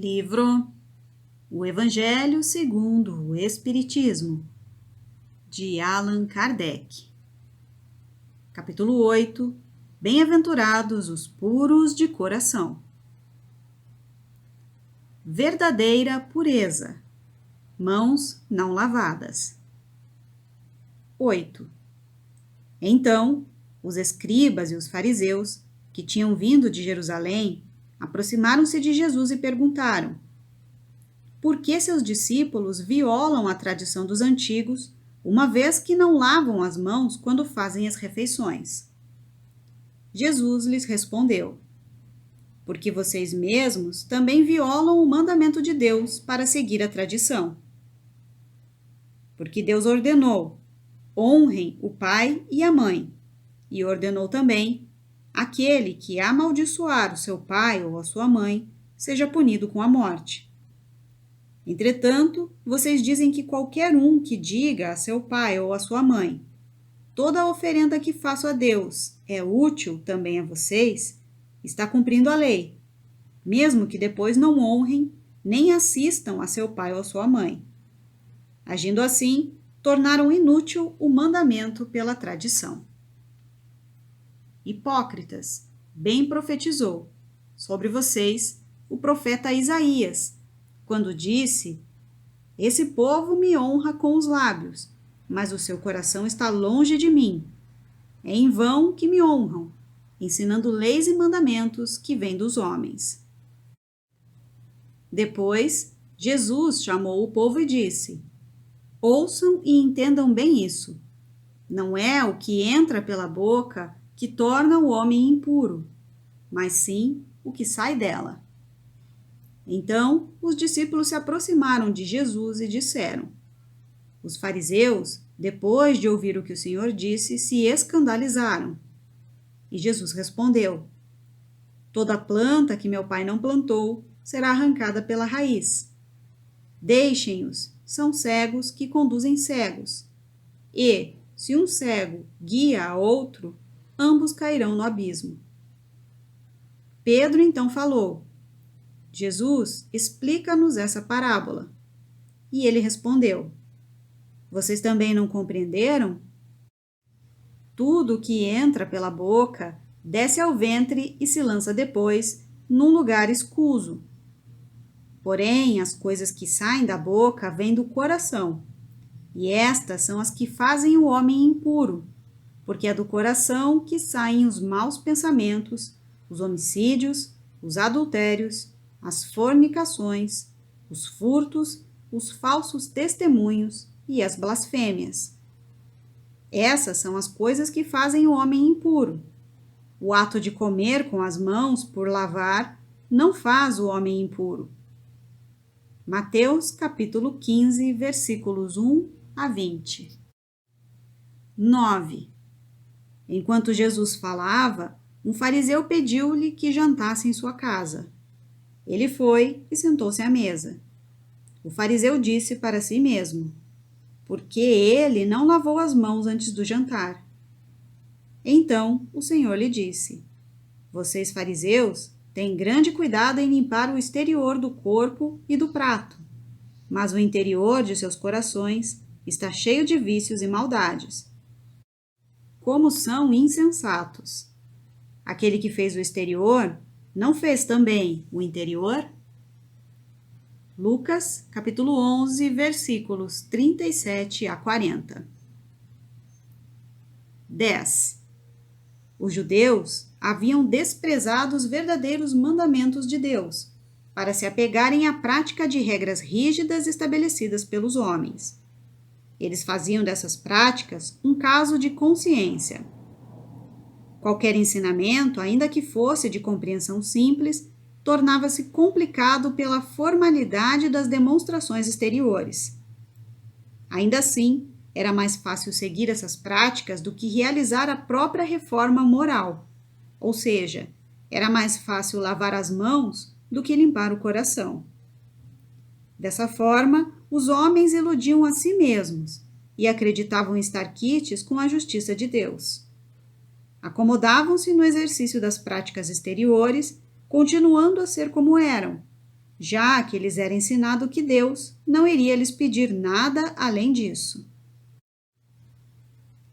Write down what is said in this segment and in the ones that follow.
Livro O Evangelho segundo o Espiritismo, de Allan Kardec. Capítulo 8. Bem-aventurados os puros de coração. Verdadeira pureza. Mãos não lavadas. 8. Então, os escribas e os fariseus, que tinham vindo de Jerusalém, aproximaram-se de Jesus e perguntaram: por que seus discípulos violam a tradição dos antigos, uma vez que não lavam as mãos quando fazem as refeições? Jesus lhes respondeu: porque vocês mesmos também violam o mandamento de Deus para seguir a tradição. Porque Deus ordenou: honrem o pai e a mãe, e ordenou também: aquele que amaldiçoar o seu pai ou a sua mãe, seja punido com a morte. Entretanto, vocês dizem que qualquer um que diga a seu pai ou a sua mãe: toda a oferenda que faço a Deus é útil também a vocês, está cumprindo a lei, mesmo que depois não honrem nem assistam a seu pai ou a sua mãe. Agindo assim, tornaram inútil o mandamento pela tradição. Hipócritas, bem profetizou sobre vocês o profeta Isaías, quando disse: esse povo me honra com os lábios, mas o seu coração está longe de mim. É em vão que me honram, ensinando leis e mandamentos que vêm dos homens. Depois, Jesus chamou o povo e disse: ouçam e entendam bem isso. Não é o que entra pela boca que torna o homem impuro, mas sim o que sai dela. Então, os discípulos se aproximaram de Jesus e disseram: os fariseus, depois de ouvir o que o Senhor disse, se escandalizaram. E Jesus respondeu: toda planta que meu Pai não plantou será arrancada pela raiz. Deixem-os, são cegos que conduzem cegos. E, se um cego guia a outro, ambos cairão no abismo. Pedro então falou: Jesus, explica-nos essa parábola. E ele respondeu: vocês também não compreenderam? Tudo que entra pela boca desce ao ventre e se lança depois num lugar escuso. Porém, as coisas que saem da boca vêm do coração, e estas são as que fazem o homem impuro, porque é do coração que saem os maus pensamentos, os homicídios, os adultérios, as fornicações, os furtos, os falsos testemunhos e as blasfêmias. Essas são as coisas que fazem o homem impuro. O ato de comer com as mãos por lavar não faz o homem impuro. Mateus capítulo 15, versículos 1 a 20. 9. Enquanto Jesus falava, um fariseu pediu-lhe que jantasse em sua casa. Ele foi e sentou-se à mesa. O fariseu disse para si mesmo: porque ele não lavou as mãos antes do jantar. Então o Senhor lhe disse: vocês, fariseus, têm grande cuidado em limpar o exterior do corpo e do prato, mas o interior de seus corações está cheio de vícios e maldades. Como são insensatos! Aquele que fez o exterior não fez também o interior? Lucas, capítulo 11, versículos 37 a 40. 10. Os judeus haviam desprezado os verdadeiros mandamentos de Deus, para se apegarem à prática de regras rígidas estabelecidas pelos homens. Eles faziam dessas práticas um caso de consciência. Qualquer ensinamento, ainda que fosse de compreensão simples, tornava-se complicado pela formalidade das demonstrações exteriores. Ainda assim, era mais fácil seguir essas práticas do que realizar a própria reforma moral, ou seja, era mais fácil lavar as mãos do que limpar o coração. Dessa forma, os homens iludiam a si mesmos e acreditavam estar quites com a justiça de Deus. Acomodavam-se no exercício das práticas exteriores, continuando a ser como eram, já que lhes era ensinado que Deus não iria lhes pedir nada além disso.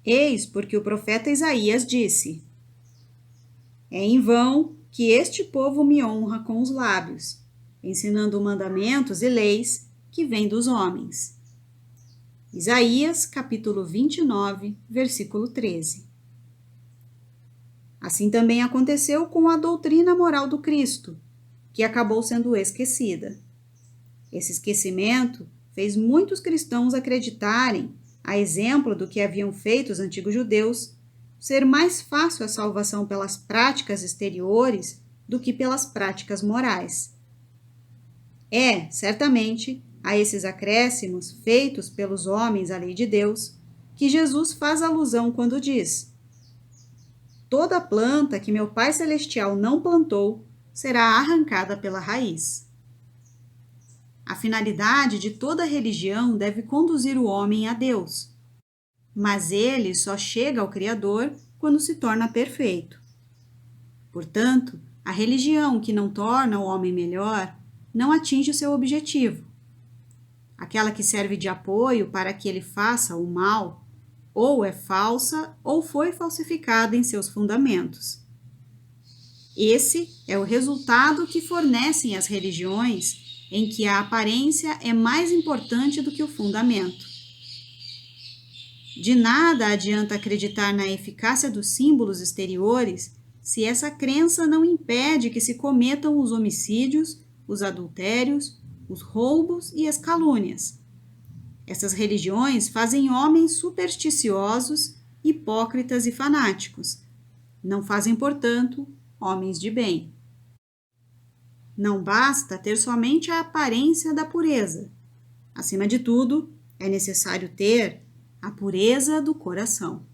Eis porque o profeta Isaías disse: É em vão que este povo me honra com os lábios, ensinando mandamentos e leis que vêm dos homens. Isaías, capítulo 29, versículo 13. Assim também aconteceu com a doutrina moral do Cristo, que acabou sendo esquecida. Esse esquecimento fez muitos cristãos acreditarem, a exemplo do que haviam feito os antigos judeus, ser mais fácil a salvação pelas práticas exteriores do que pelas práticas morais. É, certamente, a esses acréscimos feitos pelos homens à lei de Deus que Jesus faz alusão quando diz: Toda planta que meu Pai Celestial não plantou será arrancada pela raiz. A finalidade de toda religião deve conduzir o homem a Deus, mas ele só chega ao Criador quando se torna perfeito. Portanto, a religião que não torna o homem melhor não atinge o seu objetivo. Aquela que serve de apoio para que ele faça o mal, ou é falsa ou foi falsificada em seus fundamentos. Esse é o resultado que fornecem as religiões em que a aparência é mais importante do que o fundamento. De nada adianta acreditar na eficácia dos símbolos exteriores se essa crença não impede que se cometam os homicídios, os adultérios, os roubos e as calúnias. Essas religiões fazem homens supersticiosos, hipócritas e fanáticos. Não fazem, portanto, homens de bem. Não basta ter somente a aparência da pureza. Acima de tudo, é necessário ter a pureza do coração.